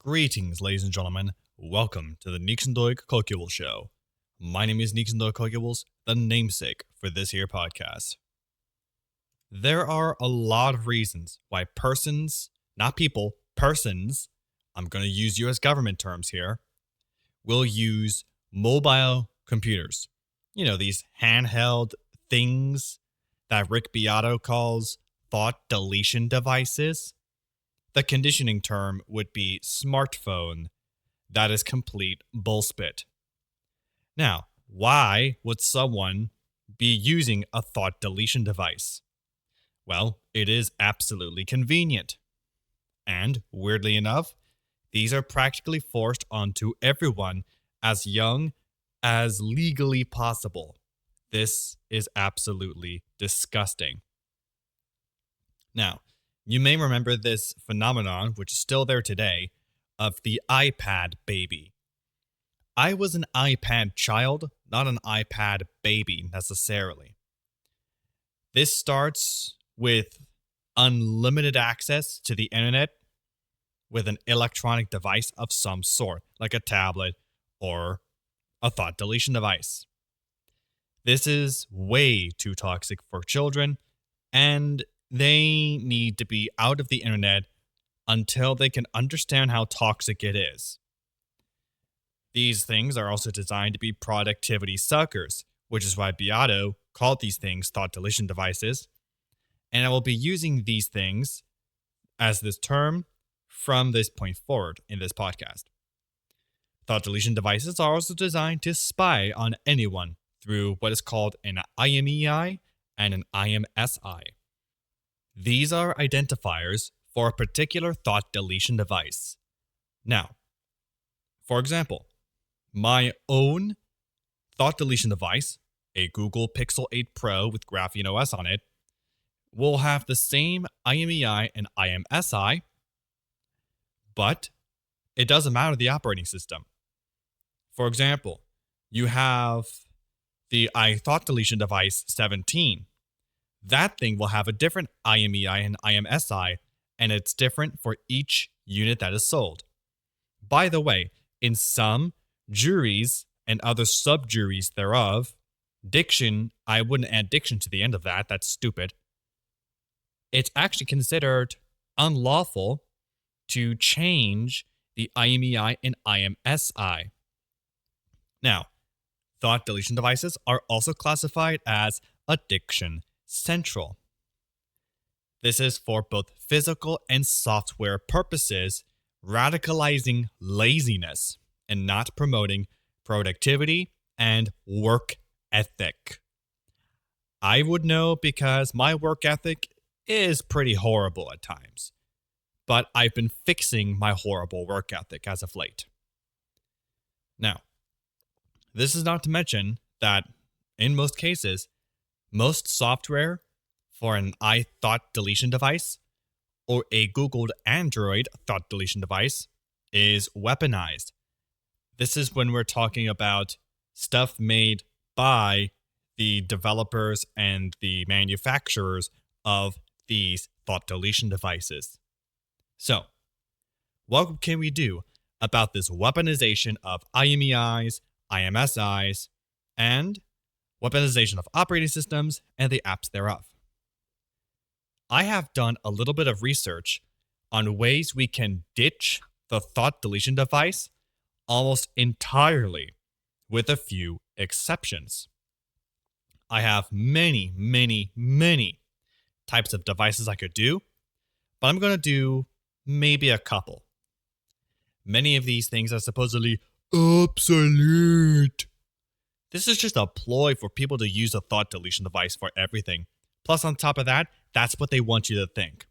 Greetings, ladies and gentlemen. Welcome to the Nëïgsëndöïg Cöcülës show. My name is Nëïgsëndöïg, the namesake for this here podcast. There are a lot of reasons why persons, not people, persons, I'm going to use US government terms here, will use mobile computers. You know, these handheld things that Rick Beato calls thought deletion devices. The conditioning term would be smartphone. That is complete bullspit. Now, why would someone be using a thought deletion device? Well, it is absolutely convenient. And, weirdly enough, these are practically forced onto everyone as young as legally possible. This is absolutely disgusting. Now, you may remember this phenomenon, which is still there today, of the iPad baby. I was an iPad child, not an iPad baby necessarily. This starts with unlimited access to the internet with an electronic device of some sort, like a tablet or a thought deletion device. This is way too toxic for children, and they need to be out of the internet until they can understand how toxic it is. These things are also designed to be productivity suckers, which is why Beato called these things thought deletion devices. And I will be using these things as this term from this point forward in this podcast. Thought deletion devices are also designed to spy on anyone through what is called an IMEI and an IMSI. These are identifiers for a particular thought deletion device. Now, for example, my own thought deletion device, a Google Pixel 8 Pro with Graphene OS on it, will have the same IMEI and IMSI, but it doesn't matter the operating system. For example, you have the iThought deletion device 17. That thing will have a different IMEI and IMSI, and it's different for each unit that is sold. By the way, in some juries and other sub-juries thereof, diction, I wouldn't add diction to the end of that, that's stupid. It's actually considered unlawful to change the IMEI and IMSI. Now, thought deletion devices are also classified as addiction central. This is for both physical and software purposes, radicalizing laziness and not promoting productivity and work ethic. I would know because my work ethic is pretty horrible at times, but I've been fixing my horrible work ethic as of late. Now, this is not to mention that in most cases, most software for an iThought deletion device or a Googled Android thought deletion device is weaponized. This is when we're talking about stuff made by the developers and the manufacturers of these thought deletion devices. So, what can we do about this weaponization of IMEIs, IMSIs, and weaponization of operating systems and the apps thereof? I have done a little bit of research on ways we can ditch the thought deletion device almost entirely, with a few exceptions. I have many types of devices I could do, but I'm going to do maybe a couple. Many of these things are supposedly obsolete. This is just a ploy for people to use a thought deletion device for everything. Plus, on top of that, that's what they want you to think.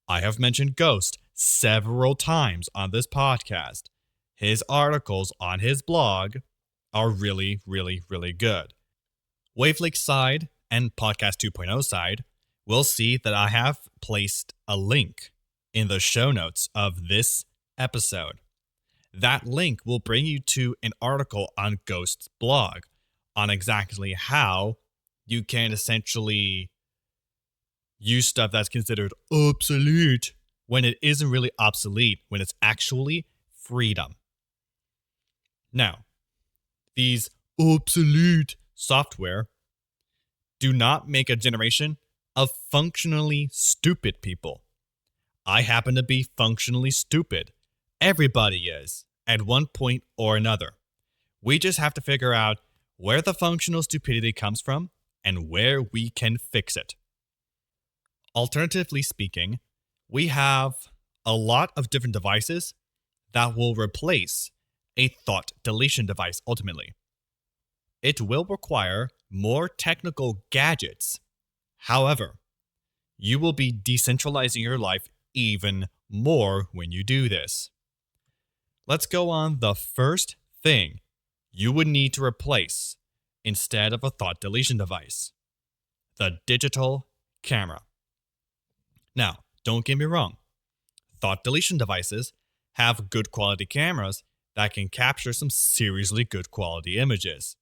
I have mentioned Ghost several times on this podcast. His articles on his blog are really good. Wavelake side and Podcast 2.0 side will see that I have placed a link in the show notes of this episode. That link will bring you to an article on Ghost's blog on exactly how you can essentially use stuff that's considered obsolete when it isn't really obsolete, when it's actually freedom. Now, these obsolete software do not make a generation of functionally stupid people. I happen to be functionally stupid. Everybody is, at one point or another. We just have to figure out where the functional stupidity comes from and where we can fix it. Alternatively speaking, we have a lot of different devices that will replace a thought deletion device ultimately. It will require more technical gadgets. However, you will be decentralizing your life even more when you do this. Let's go on the first thing you would need to replace instead of a thought deletion device: the digital camera. Now, don't get me wrong. Thought deletion devices have good quality cameras that can capture some seriously good quality images.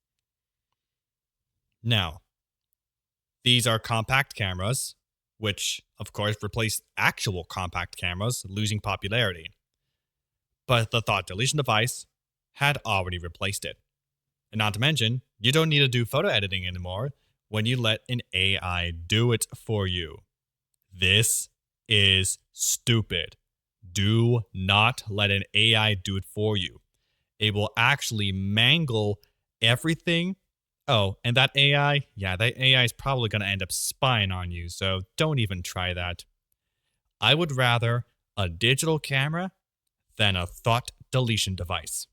Now, these are compact cameras, which of course replace actual compact cameras, losing popularity. But the thought deletion device had already replaced it. And not to mention, you don't need to do photo editing anymore when you let an AI do it for you. This is stupid. Do not let an AI do it for you. It will actually mangle everything. Oh, and that AI is probably going to end up spying on you, so don't even try that. I would rather a digital camera than a thought deletion device.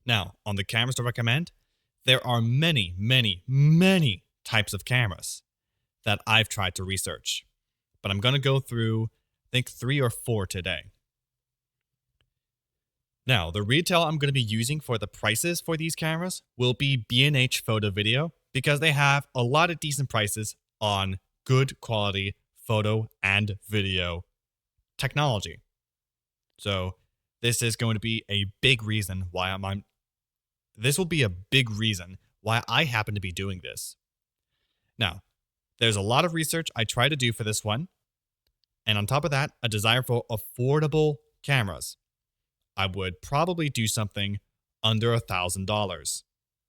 Now, on the cameras to recommend, there are many, many, many types of cameras that I've tried to research. But I'm going to go through, I think, 3 or 4 today. Now, the retail I'm going to be using for the prices for these cameras will be B&H Photo Video, because they have a lot of decent prices on good quality photo and video technology. So this is going to be a big reason why this will be a big reason why I happen to be doing this. Now, there's a lot of research I try to do for this one. And on top of that, a desire for affordable cameras. I would probably do something under $1,000,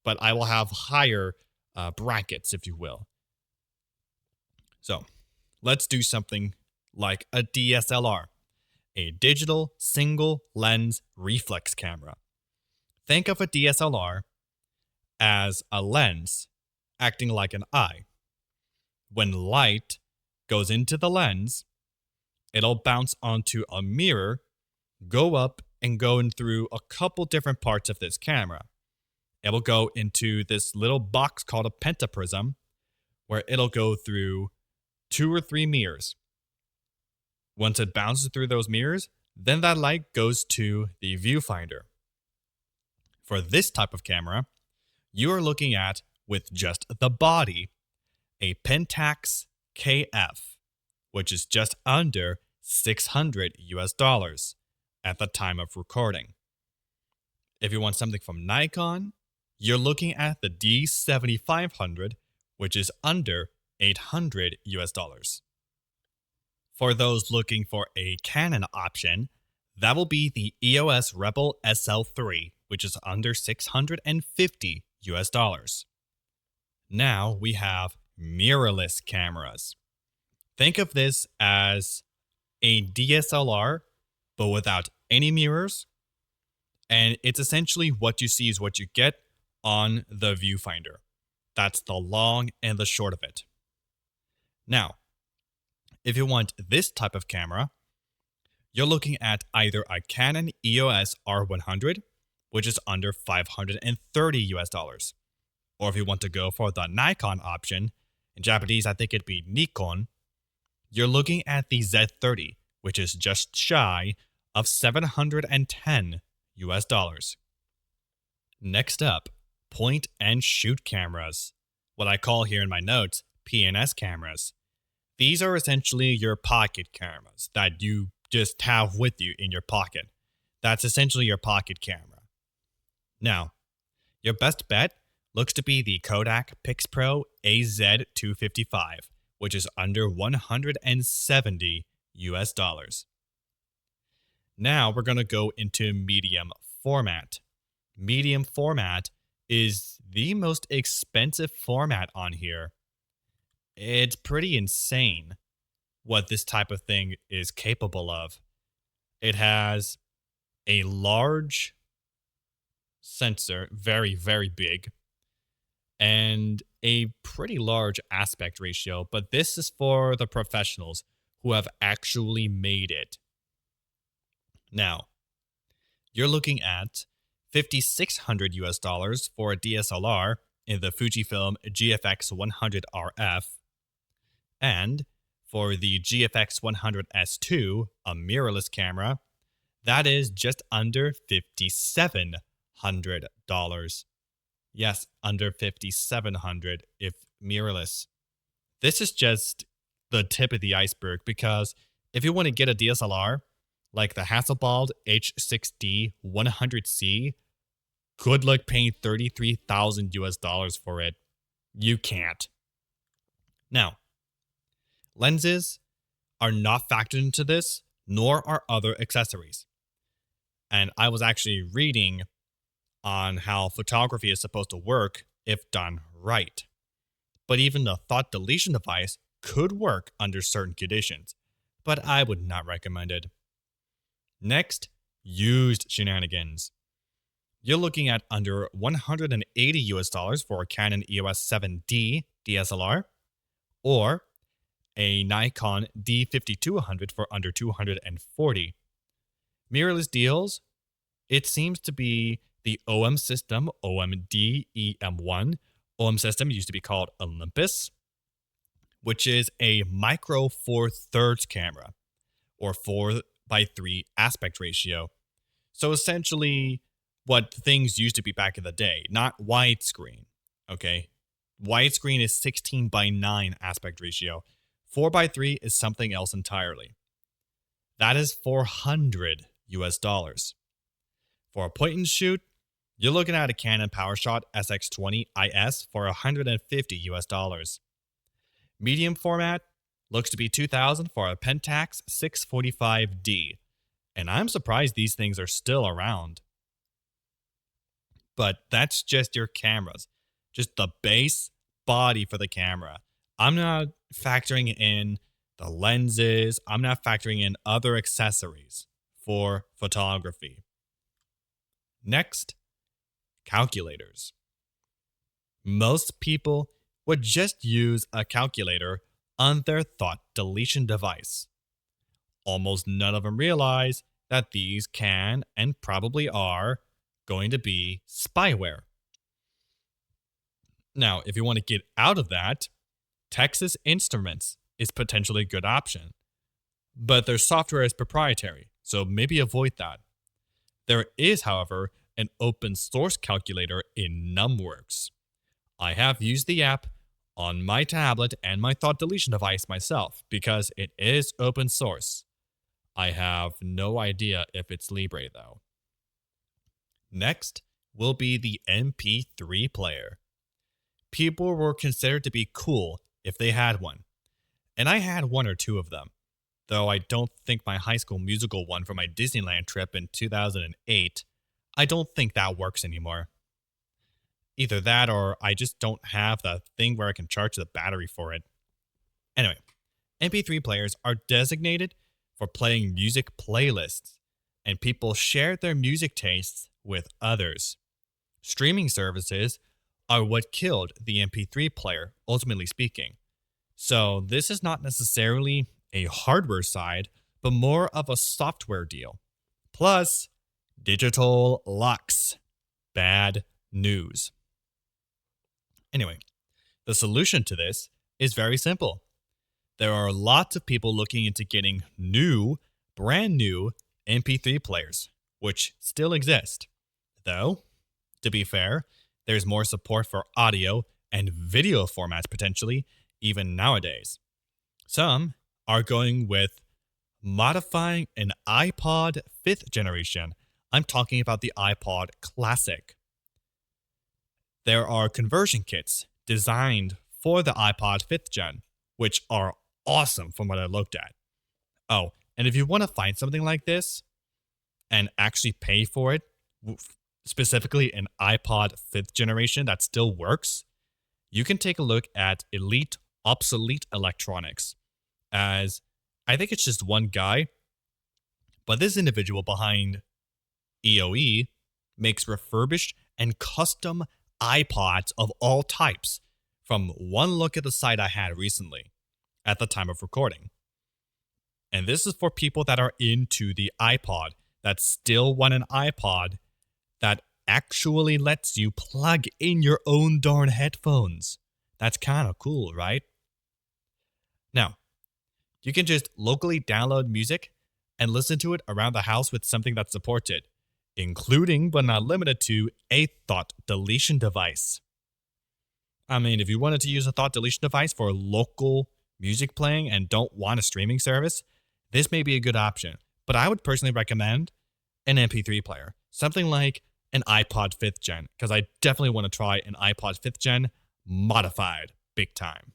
but I will have higher brackets, if you will. So let's do something like a DSLR, a digital single lens reflex camera. Think of a DSLR as a lens acting like an eye. When light goes into the lens, it'll bounce onto a mirror, go up and go in through a couple different parts of this camera. It will go into this little box called a pentaprism, where it'll go through 2 or 3 mirrors. Once it bounces through those mirrors, then that light goes to the viewfinder. For this type of camera, you are looking at, with just the body, a Pentax KF, which is just under $600 at the time of recording. If you want something from Nikon, you're looking at the D7500, which is under $800. For those looking for a Canon option, that will be the EOS Rebel SL3, which is under $650. Now we have mirrorless cameras. Think of this as a DSLR, but without any mirrors. And it's essentially what you see is what you get on the viewfinder. That's the long and the short of it. Now, if you want this type of camera, you're looking at either a Canon EOS R100, which is under $530. Or if you want to go for the Nikon option, in Japanese I think it'd be Nikon, you're looking at the Z30, which is just shy of $710. Next up, point and shoot cameras. What I call here in my notes, P&S cameras. These are essentially your pocket cameras that you just have with you in your pocket. That's essentially your pocket camera. Now, your best bet looks to be the Kodak PixPro AZ255, which is under $170. Now we're going to go into medium format. Medium format is the most expensive format on here. It's pretty insane what this type of thing is capable of. It has a large sensor, very, very big, and a pretty large aspect ratio, but this is for the professionals who have actually made it. Now, you're looking at $5,600 for a DSLR in the Fujifilm GFX 100 RF, and for the GFX 100S2, a mirrorless camera, that is just under $5,700. Yes, under $5,700 if mirrorless. This is just the tip of the iceberg, because if you want to get a DSLR like the Hasselblad H6D 100C, good luck paying $33,000 for it. You can't. Now, lenses are not factored into this, nor are other accessories. And I was actually reading on how photography is supposed to work if done right. But even the thought deletion device could work under certain conditions, but I would not recommend it. Next, used shenanigans. You're looking at under $180 for a Canon EOS 7D DSLR, or a Nikon D5200 for under $240. Mirrorless deals, it seems to be the OM system, OMD-EM1. OM system used to be called Olympus, which is a micro 4/3 camera, or 4:3 aspect ratio. So essentially what things used to be back in the day, not widescreen, okay? Widescreen is 16:9 aspect ratio. 4:3 is something else entirely. That is $400. For a point and shoot, you're looking at a Canon PowerShot SX20 IS for $150. Medium format looks to be $2,000 for a Pentax 645D, and I'm surprised these things are still around. But that's just your cameras, just the base body for the camera. I'm not factoring in the lenses. I'm not factoring in other accessories for photography. Next, calculators. Most people would just use a calculator on their thought deletion device. Almost none of them realize that these can and probably are going to be spyware. Now, if you want to get out of that, Texas Instruments is potentially a good option, but their software is proprietary, so maybe avoid that. There is, however, an open source calculator in Numworks. I have used the app on my tablet and my thought deletion device myself because it is open source. I have no idea if it's Libre though. Next will be the MP3 player. People were considered to be cool if they had one, and I had one or two of them, though I don't think my High School Musical one for my Disneyland trip in 2008, I don't think that works anymore. Either that or I just don't have the thing where I can charge the battery for it. Anyway, MP3 players are designated for playing music playlists, and people share their music tastes with others. Streaming services are what killed the MP3 player, ultimately speaking. So this is not necessarily a hardware side, but more of a software deal. Plus, digital lux. Bad news. Anyway, the solution to this is very simple. There are lots of people looking into getting brand new MP3 players, which still exist. Though, to be fair, there's more support for audio and video formats potentially, even nowadays. Some are going with modifying an iPod 5th generation. I'm talking about the iPod Classic. There are conversion kits designed for the iPod 5th gen, which are awesome from what I looked at. Oh, and if you want to find something like this, and actually pay for it, specifically an iPod 5th generation that still works, you can take a look at Elite Obsolete Electronics, as I think it's just one guy, but this individual behind EOE makes refurbished and custom iPods of all types from one look at the site I had recently at the time of recording. And this is for people that are into the iPod, that still want an iPod that actually lets you plug in your own darn headphones. That's kind of cool, right? Now, you can just locally download music and listen to it around the house with something that supports it, including but not limited to a thought deletion device. I mean, if you wanted to use a thought deletion device for local music playing and don't want a streaming service, this may be a good option. But I would personally recommend an MP3 player, something like an iPod 5th gen, because I definitely want to try an iPod 5th gen modified big time.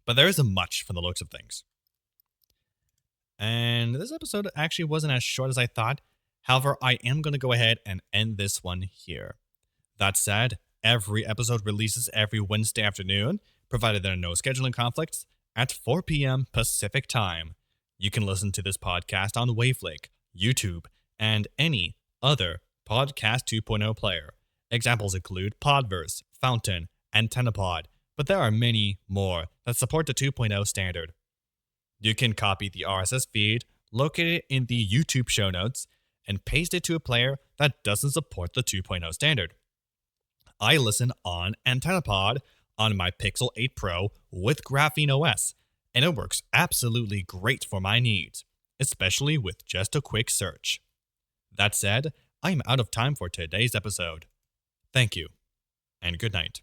But there isn't much from the looks of things. And this episode actually wasn't as short as I thought. However, I am going to go ahead and end this one here. That said, every episode releases every Wednesday afternoon, provided there are no scheduling conflicts, at 4 p.m. Pacific Time. You can listen to this podcast on Wavlake, YouTube, and any other Podcast 2.0 player. Examples include Podverse, Fountain, and Antennapod, but there are many more that support the 2.0 standard. You can copy the RSS feed located in the YouTube show notes and paste it to a player that doesn't support the 2.0 standard. I listen on Antennapod on my Pixel 8 Pro with Graphene OS, and it works absolutely great for my needs, especially with just a quick search. That said, I am out of time for today's episode. Thank you, and good night.